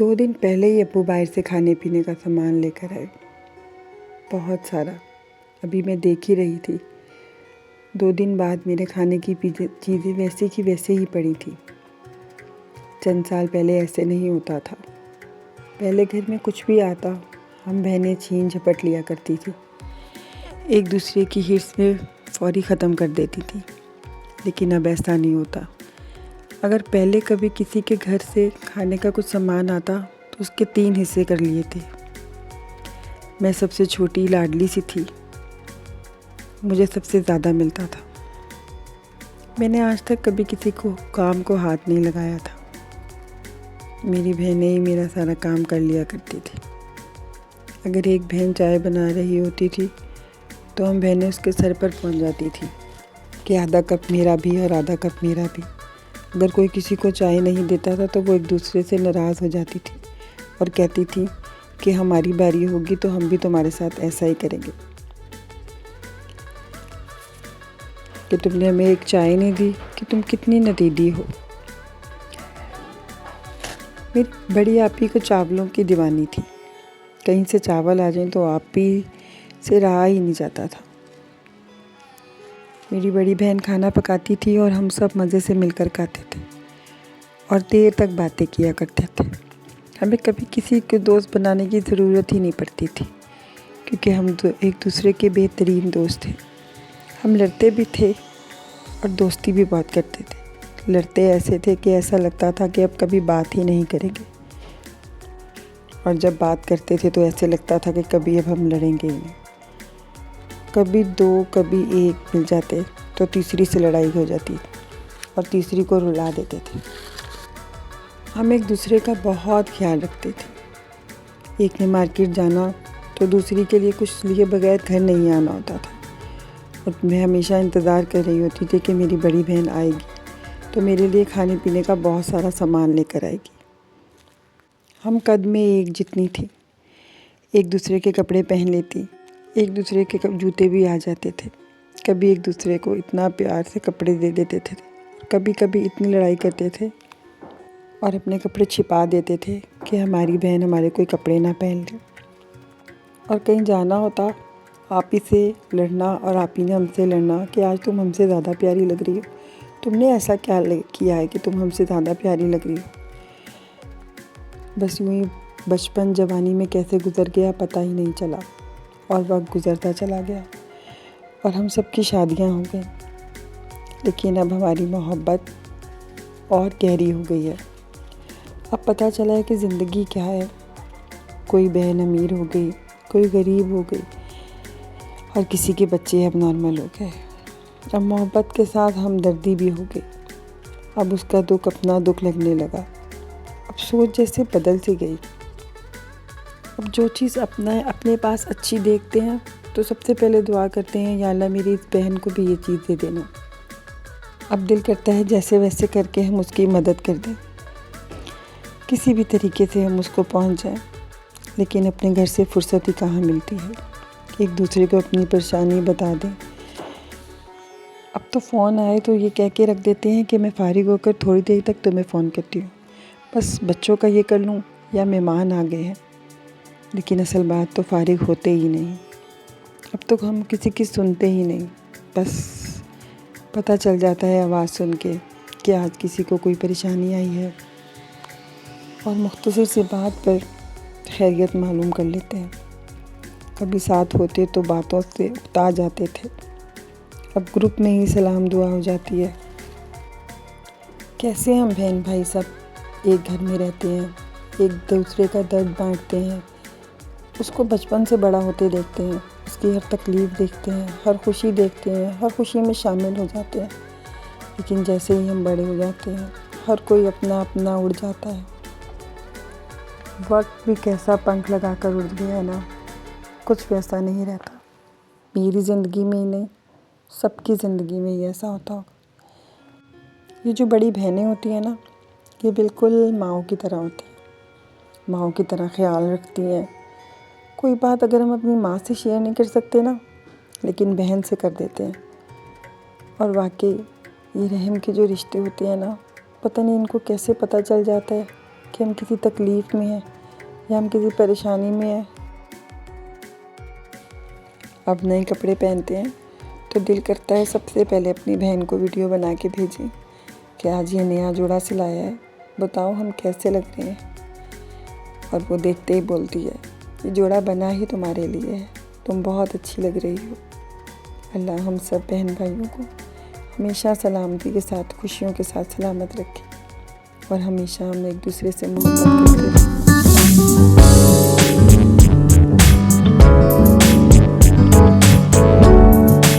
2 दिन पहले ही अप्पू बाहर से खाने पीने का सामान लेकर आए, बहुत सारा। अभी मैं देख ही रही थी, 2 दिन बाद मेरे खाने की चीज़ें वैसे की वैसे ही पड़ी थी। चंद साल पहले ऐसे नहीं होता था। पहले घर में कुछ भी आता, हम बहनें छीन झपट लिया करती थी, एक दूसरे की हिर्स में फौरी ख़त्म कर देती थी। लेकिन अब ऐसा नहीं होता। अगर पहले कभी किसी के घर से खाने का कुछ सामान आता तो उसके 3 हिस्से कर लिए थे। मैं सबसे छोटी लाडली सी थी, मुझे सबसे ज़्यादा मिलता था। मैंने आज तक कभी किसी को काम को हाथ नहीं लगाया था। मेरी बहनें ही मेरा सारा काम कर लिया करती थी। अगर एक बहन चाय बना रही होती थी तो हम बहनें उसके सर पर पहुंच जाती थी कि आधा कप मेरा भी और आधा कप मेरा भी। अगर कोई किसी को चाय नहीं देता था तो वो एक दूसरे से नाराज़ हो जाती थी और कहती थी कि हमारी बारी होगी तो हम भी तुम्हारे साथ ऐसा ही करेंगे, कि तुमने हमें एक चाय नहीं दी कि तुम कितनी नतीदी हो। मेरी बड़ी आपी को चावलों की दीवानी थी। कहीं से चावल आ जाए तो आपी से रहा ही नहीं जाता था। मेरी बड़ी बहन खाना पकाती थी और हम सब मज़े से मिलकर खाते थे और देर तक बातें किया करते थे। हमें कभी किसी को दोस्त बनाने की ज़रूरत ही नहीं पड़ती थी, क्योंकि हम एक दूसरे के बेहतरीन दोस्त थे। हम लड़ते भी थे और दोस्ती भी बहुत करते थे। लड़ते ऐसे थे कि ऐसा लगता था कि अब कभी बात ही नहीं करेंगे, और जब बात करते थे तो ऐसे लगता था कि कभी अब हम लड़ेंगे ही नहीं। कभी 2 कभी 1 मिल जाते तो तीसरी से लड़ाई हो जाती और तीसरी को रुला देते थे। हम एक दूसरे का बहुत ख्याल रखते थे। एक ने मार्केट जाना तो दूसरी के लिए कुछ लिए बगैर घर नहीं आना होता था, और मैं हमेशा इंतज़ार कर रही होती थी कि मेरी बड़ी बहन आएगी तो मेरे लिए खाने पीने का बहुत सारा सामान लेकर आएगी। हम कद में एक जितनी थी, एक दूसरे के कपड़े पहन लेती, एक दूसरे के जूते भी आ जाते थे। कभी एक दूसरे को इतना प्यार से कपड़े दे देते थे, कभी कभी इतनी लड़ाई करते थे और अपने कपड़े छिपा देते थे कि हमारी बहन हमारे कोई कपड़े ना पहन ले। और कहीं जाना होता, आप ही से लड़ना और आप ही ने हमसे लड़ना कि आज तुम हमसे ज़्यादा प्यारी लग रही हो, तुमने ऐसा क्या किया है कि तुम हमसे ज़्यादा प्यारी लग रही हो। बस यूँ ही बचपन जवानी में कैसे गुजर गया पता ही नहीं चला, और वक्त गुजरता चला गया और हम सबकी शादियां हो गई। लेकिन अब हमारी मोहब्बत और गहरी हो गई है। अब पता चला है कि ज़िंदगी क्या है। कोई बहन अमीर हो गई, कोई गरीब हो गई, और किसी के बच्चे अब नॉर्मल हो गए। अब मोहब्बत के साथ हमदर्दी भी हो गई। अब उसका दुख अपना दुख लगने लगा। अब सोच जैसे बदल सी गई। अब जो चीज़ अपने पास अच्छी देखते हैं तो सबसे पहले दुआ करते हैं, या अल्लाह मेरी इस बहन को भी ये चीज़ दे देना। अब दिल करता है जैसे वैसे करके हम उसकी मदद कर दें, किसी भी तरीके से हम उसको पहुंच जाएं। लेकिन अपने घर से फुर्सत ही कहाँ मिलती है, एक दूसरे को अपनी परेशानी बता दें। अब तो फ़ोन आए तो ये कह के रख देते हैं कि मैं फ़ारिग होकर थोड़ी देर तक तुम्हें फ़ोन करती हूँ, बस बच्चों का ये कर लूँ या मेहमान आ गए हैं। लेकिन असल बात तो फ़ारिग होते ही नहीं। अब तो हम किसी की सुनते ही नहीं, बस पता चल जाता है आवाज़ सुन के कि आज किसी को कोई परेशानी आई है, और मुख्तसर सी बात पर खैरियत मालूम कर लेते हैं। कभी साथ होते तो बातों से उकता जाते थे, अब ग्रुप में ही सलाम दुआ हो जाती है। कैसे हम बहन भाई सब एक घर में रहते हैं, एक दूसरे का दर्द बांटते हैं, उसको बचपन से बड़ा होते देखते हैं, उसकी हर तकलीफ़ देखते हैं, हर खुशी देखते हैं, हर खुशी में शामिल हो जाते हैं। लेकिन जैसे ही हम बड़े हो जाते हैं, हर कोई अपना अपना उड़ जाता है। वक्त भी कैसा पंख लगा कर उड़ गया है ना, कुछ वैसा नहीं रहता। मेरी ज़िंदगी में ही नहीं, सबकी ज़िंदगी में ही ऐसा होता होगा। ये जो बड़ी बहनें होती हैं ना, ये बिल्कुल माँओं की तरह होती हैं। माँओं की तरह ख्याल रखती हैं। कोई बात अगर हम अपनी माँ से शेयर नहीं कर सकते ना, लेकिन बहन से कर देते हैं। और वाकई ये रहम के जो रिश्ते होते हैं ना, पता नहीं इनको कैसे पता चल जाता है कि हम किसी तकलीफ़ में हैं या हम किसी परेशानी में हैं। अब नए कपड़े पहनते हैं तो दिल करता है सबसे पहले अपनी बहन को वीडियो बना के भेजें कि आज ये नया जोड़ा सिलाया है, बताओ हम कैसे लग रहे हैं। और वो देखते ही बोलती है ये जोड़ा बना ही तुम्हारे लिए है, तुम बहुत अच्छी लग रही हो। अल्लाह हम सब बहन भाइयों को हमेशा सलामती के साथ, खुशियों के साथ सलामत रखे और हमेशा हम एक दूसरे से मोहब्बत करते रहें।